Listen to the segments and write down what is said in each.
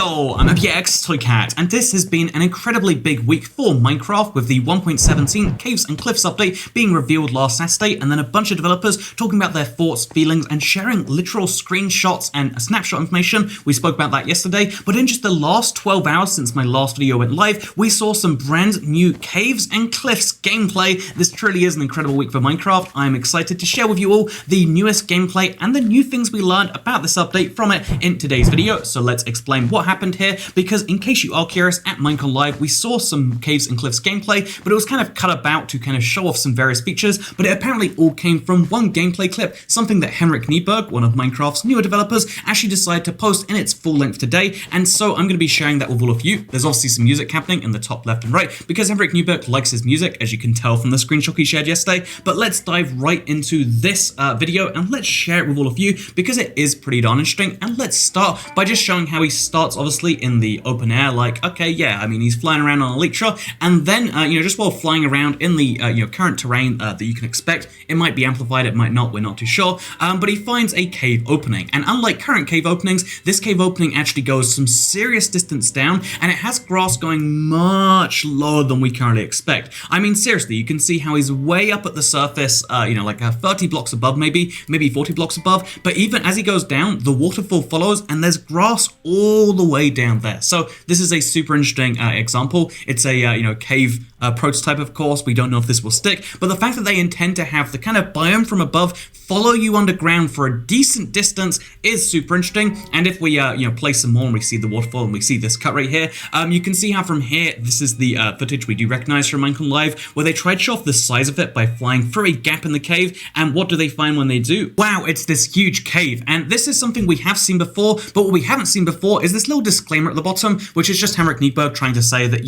Heyo, I'm Toycat, and this has been an incredibly big week for Minecraft with the 1.17 Caves and Cliffs update being revealed last Saturday, and then a bunch of developers talking about their thoughts, feelings, and sharing literal screenshots and snapshot information. We spoke about that yesterday, but in just the last 12 hours since my last video went live, we saw some brand new Caves and Cliffs gameplay. This truly is an incredible week for Minecraft. I'm excited to share with you all the newest gameplay and the new things we learned about this update from it in today's video. So let's explain what happened here, because in case you are curious, at Minecraft Live we saw some Caves and Cliffs gameplay, but it was kind of cut about to kind of show off some various features, but it apparently all came from one gameplay clip, something that Henrik Nyberg, one of Minecraft's newer developers, actually decided to post in its full length today, and so I'm going to be sharing that with all of you. There's obviously some music happening in the top left and right, because Henrik Nyberg likes his music, as you can tell from the screenshot he shared yesterday, but let's dive right into this video and let's share it with all of you, because it is pretty darn interesting. And let's start by just showing how he starts, obviously in the open air, like, okay, yeah, I mean, he's flying around on Elytra, and then, just while flying around in the, current terrain that you can expect, it might be amplified, it might not, we're not too sure, but he finds a cave opening, and unlike current cave openings, this cave opening actually goes some serious distance down, and it has grass going much lower than we currently expect. I mean, seriously, you can see how he's way up at the surface, like 30 blocks above, maybe 40 blocks above, but even as he goes down, the waterfall follows, and there's grass all the way down there. So this is a super interesting example. It's a cave prototype, of course. We don't know if this will stick, but the fact that they intend to have the kind of biome from above follow you underground for a decent distance is super interesting. And if we play some more and we see the waterfall and we see this cut right here, you can see how from here, this is the footage we do recognize from Minecraft Live, where they tried to show off the size of it by flying through a gap in the cave. And what do they find when they do? Wow, it's this huge cave. And this is something we have seen before, but what we haven't seen before is this little disclaimer at the bottom, which is just Henrik Nyberg trying to say that,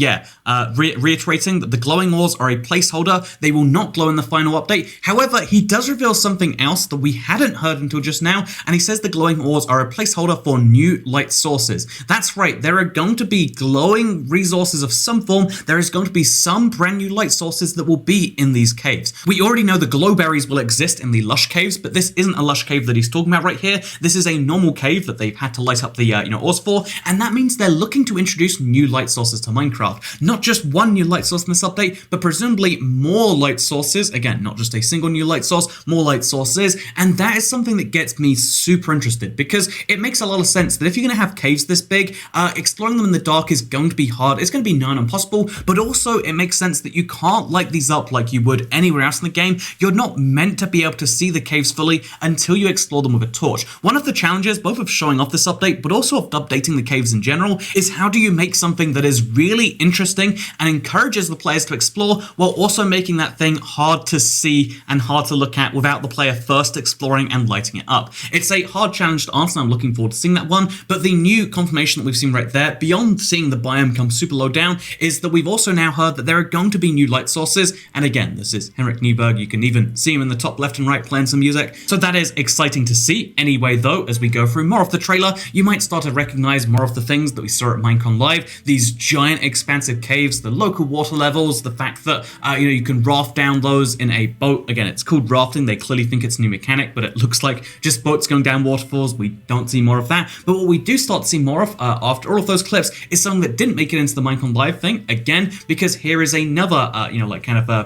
reiterating that the glowing ores are a placeholder. They will not glow in the final update. However, he does reveal something else that we hadn't heard until just now, and he says the glowing ores are a placeholder for new light sources. That's right, there are going to be glowing resources of some form. There is going to be some brand new light sources that will be in these caves. We already know the glow berries will exist in the lush caves, but this isn't a lush cave that he's talking about right here. This is a normal cave that they've had to light up the ores for, and that means they're looking to introduce new light sources to Minecraft. Not just one new light source in this update, but presumably more light sources. Again, not just a single new light source, more light sources, and that is something that gets me super interested, because it makes a lot of sense that if you're going to have caves this big, exploring them in the dark is going to be hard. It's going to be nigh on impossible, but also it makes sense that you can't light these up like you would anywhere else in the game. You're not meant to be able to see the caves fully until you explore them with a torch. One of the challenges, both of showing off this update, but also of updating the caves in general, is how do you make something that is really interesting and encourages the players to explore, while also making that thing hard to see and hard to look at without the player first exploring and lighting it up. It's a hard challenge to answer, and I'm looking forward to seeing that one, but the new confirmation that we've seen right there, beyond seeing the biome come super low down, is that we've also now heard that there are going to be new light sources, and again, this is Henrik Nyberg. You can even see him in the top left and right playing some music, so that is exciting to see. Anyway, though, as we go through more of the trailer, you might start to recognize more of the things that we saw at Minecraft Live, these giant expansive caves, the local water levels, the fact that you can raft down those in a boat. Again, it's called rafting. They clearly think it's a new mechanic, but it looks like just boats going down waterfalls. We don't see more of that, but what we do start to see more of after all of those clips is something that didn't make it into the Minecraft Live thing, again, because here is another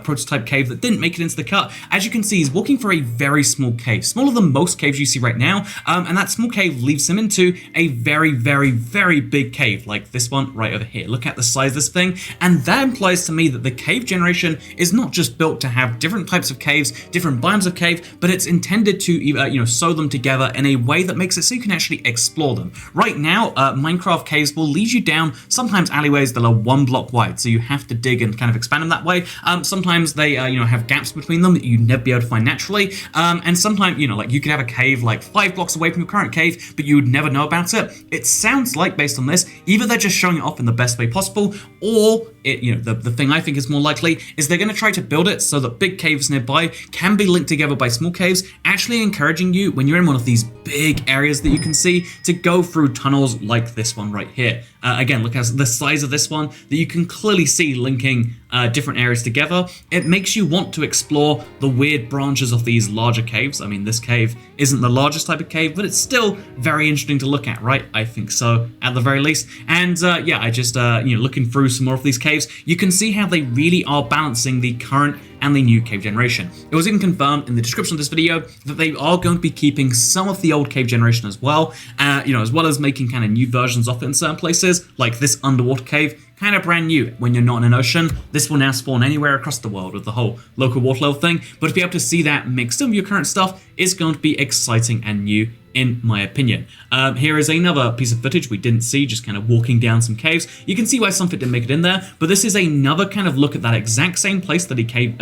prototype cave that didn't make it into the cut. As you can see, he's walking through a very small cave, smaller than most caves you see right now, and that small cave leads him into a very, very, very big cave, like this one right over here. Look at the size of this thing, and that implies to me that the cave generation is not just built to have different types of caves, different biomes of cave, but it's intended to sew them together in a way that makes it so you can actually explore them. Right now, Minecraft caves will lead you down sometimes alleyways that are 1 block wide, so you have to dig and kind of expand them that way. Sometimes they have gaps between them that you'd never be able to find naturally, and sometimes you could have a cave like 5 blocks away from your current cave, but you would never know about it. It sounds like, based on this, either they're just showing it off in the best way possible, or the thing I think is more likely is they're going to try to build it so that big caves nearby can be linked together by small caves, actually encouraging you, when you're in one of these big areas that you can see, to go through tunnels like this one right here. Again, look at the size of this one that you can clearly see linking different areas together, it makes you want to explore the weird branches of these larger caves. I mean, this cave isn't the largest type of cave, but it's still very interesting to look at, right? I think so, at the very least. And yeah, I just, looking through some more of these caves, you can see how they really are balancing the current and the new cave generation. It was even confirmed in the description of this video that they are going to be keeping some of the old cave generation as well, as well as making kind of new versions of it in certain places, like this underwater cave, kind of brand new. When you're not in an ocean, this will now spawn anywhere across the world with the whole local water level thing, but to be able to see that mixed in with your current stuff is going to be exciting and new, in my opinion. Here is another piece of footage we didn't see, just kind of walking down some caves. You can see why some of it didn't make it in there, but this is another kind of look at that exact same place that he came,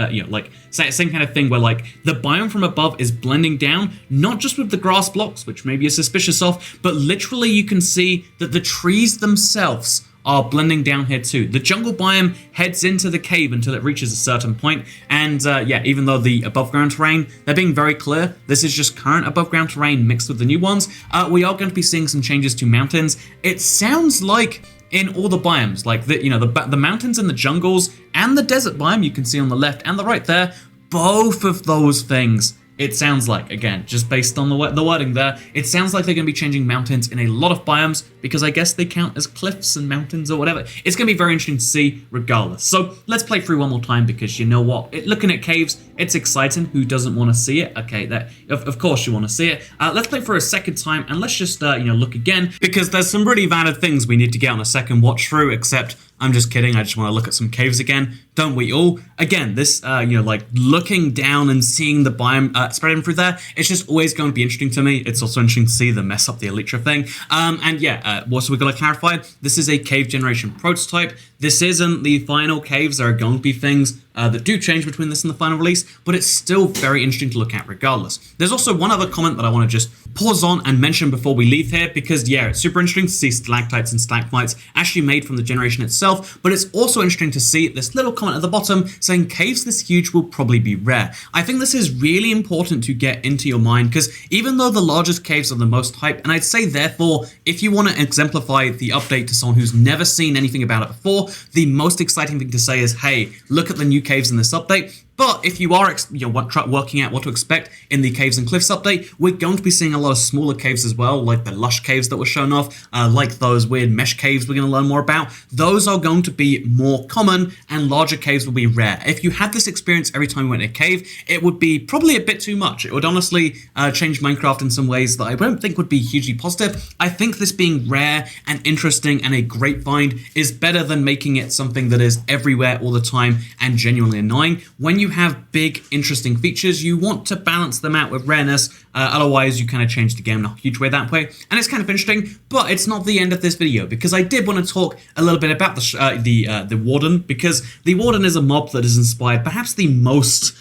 same kind of thing where like the biome from above is blending down, not just with the grass blocks, which maybe you're suspicious of, but literally you can see that the trees themselves are blending down here too. The jungle biome heads into the cave until it reaches a certain point, and even though the above ground terrain, they're being very clear, this is just current above ground terrain mixed with the new ones, we are going to be seeing some changes to mountains. It sounds like in all the biomes, like the mountains and the jungles and the desert biome you can see on the left and the right there, both of those things, it sounds like, again, just based on the wording there, it sounds like they're going to be changing mountains in a lot of biomes, because I guess they count as cliffs and mountains or whatever. It's going to be very interesting to see regardless. So let's play through one more time, because you know what? Looking at caves, it's exciting. Who doesn't want to see it? Okay, of course you want to see it. Let's play for a second time, and let's just look again, because there's some really valid things we need to get on a second watch through, except I'm just kidding. I just want to look at some caves again. Don't we all? Again, this, looking down and seeing the biome spreading through there, it's just always going to be interesting to me. It's also interesting to see the mess up the elytra thing. So we've got to clarify, this is a cave generation prototype. This isn't the final caves. There are going to be things that do change between this and the final release, but it's still very interesting to look at regardless. There's also one other comment that I want to just pause on and mention before we leave here, because yeah, it's super interesting to see stalactites and stalagmites actually made from the generation itself, but it's also interesting to see this little comment at the bottom saying caves this huge will probably be rare. I think this is really important to get into your mind, because even though the largest caves are the most hype, and I'd say therefore, if you want to exemplify the update to someone who's never seen anything about it before, the most exciting thing to say is, hey, look at the new caves in this update. But if you are working out what to expect in the Caves and Cliffs update, we're going to be seeing a lot of smaller caves as well, like the lush caves that were shown off, like those weird mesh caves we're going to learn more about. Those are going to be more common, and larger caves will be rare. If you had this experience every time you went in a cave, it would be probably a bit too much. It would honestly change Minecraft in some ways that I don't think would be hugely positive. I think this being rare and interesting and a great find is better than making it something that is everywhere all the time and genuinely annoying. When you have big, interesting features, you want to balance them out with rareness, otherwise you kind of change the game in a huge way that way. And it's kind of interesting, but it's not the end of this video, because I did want to talk a little bit about the Warden, because the Warden is a mob that is inspired perhaps the most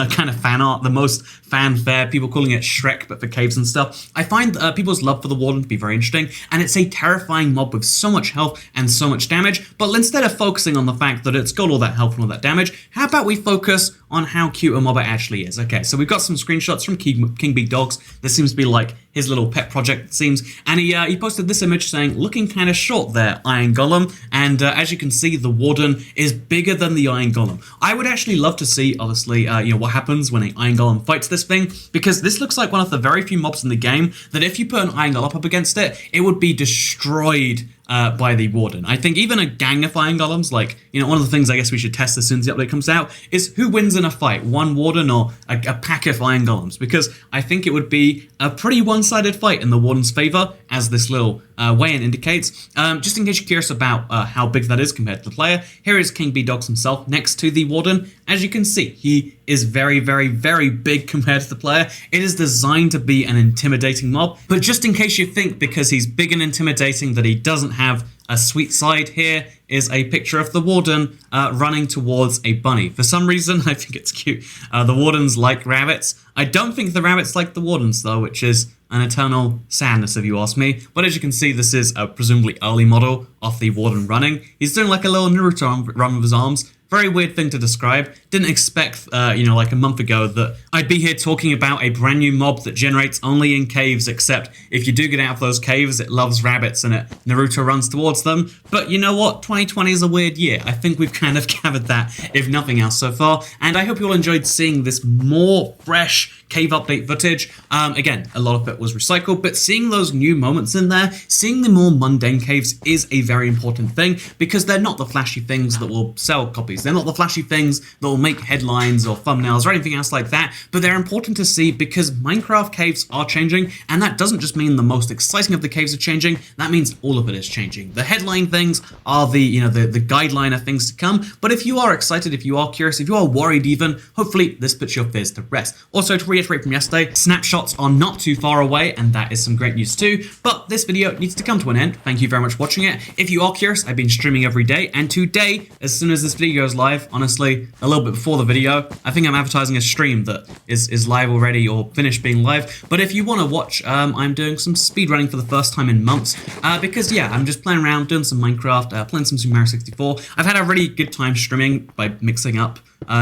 kind of fan art, the most fanfare, people calling it Shrek, but for caves and stuff. I find people's love for the Warden to be very interesting, and it's a terrifying mob with so much health and so much damage, but instead of focusing on the fact that it's got all that health and all that damage, how about we focus on how cute a mob it actually is? Okay, so we've got some screenshots from King Big Dogs. This seems to be like his little pet project, it seems, and he posted this image saying, looking kind of short there, Iron Golem, and as you can see, the Warden is bigger than the Iron Golem. I would actually love to see, obviously, what happens when an Iron Golem fights this thing, because this looks like one of the very few mobs in the game that if you put an Iron Golem up against it, it would be destroyed by the Warden. I think even a gang of Iron Golems, like, one of the things I guess we should test as soon as the update comes out is who wins in a fight, one Warden or a pack of Iron Golems, because I think it would be a pretty one-sided fight in the Warden's favor, as this little weigh-in indicates. Just in case you're curious about how big that is compared to the player, here is King B Dogs himself next to the Warden. As you can see, he is very, very, very big compared to the player. It is designed to be an intimidating mob, but just in case you think because he's big and intimidating that he doesn't have a sweet side, here is a picture of the Warden running towards a bunny. For some reason, I think it's cute. The Wardens like rabbits. I don't think the rabbits like the Wardens, though, which is an eternal sadness if you ask me. But as you can see, this is a presumably early model of the Warden running. He's doing like a little Naruto run with his arms. Very weird thing to describe. Didn't expect, like a month ago that I'd be here talking about a brand new mob that generates only in caves, except if you do get out of those caves, it loves rabbits and Naruto runs towards them. But you know what? 2020 is a weird year. I think we've kind of covered that, if nothing else so far. And I hope you all enjoyed seeing this more fresh cave update footage. Again, a lot of it was recycled, but seeing those new moments in there, seeing the more mundane caves is a very important thing, because they're not the flashy things that will sell copies. They're not the flashy things that will make headlines or thumbnails or anything else like that, but they're important to see because Minecraft caves are changing, and that doesn't just mean the most exciting of the caves are changing, that means all of it is changing. The headline things are the guideline of things to come, but if you are excited, if you are curious, if you are worried even, hopefully this puts your fears to rest. Also, to reiterate from yesterday, snapshots are not too far away, and that is some great news too, but this video needs to come to an end. Thank you very much for watching it. If you are curious, I've been streaming every day, and today, as soon as this video goes live, honestly, a little bit before the video, I think I'm advertising a stream that is live already or finished being live, but if you want to watch, I'm doing some speedrunning for the first time in months, because yeah, I'm just playing around, doing some Minecraft, playing some Super Mario 64. I've had a really good time streaming by mixing up,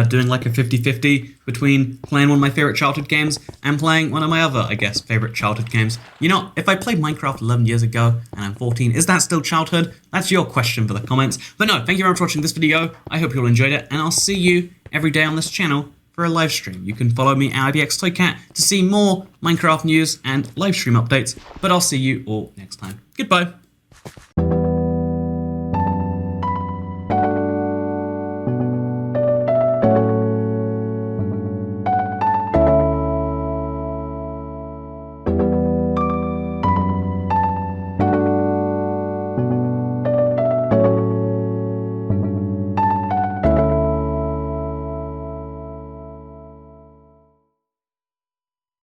doing like a 50-50 between playing one of my favorite childhood games and playing one of my other, I guess, favorite childhood games. You know, if I played Minecraft 11 years ago and I'm 14, is that still childhood? That's your question for the comments. But no, thank you very much for watching this video. I hope you all enjoyed it, and I'll see you every day on this channel for a live stream. You can follow me at IBXToyCat to see more Minecraft news and live stream updates, but I'll see you all next time. Goodbye.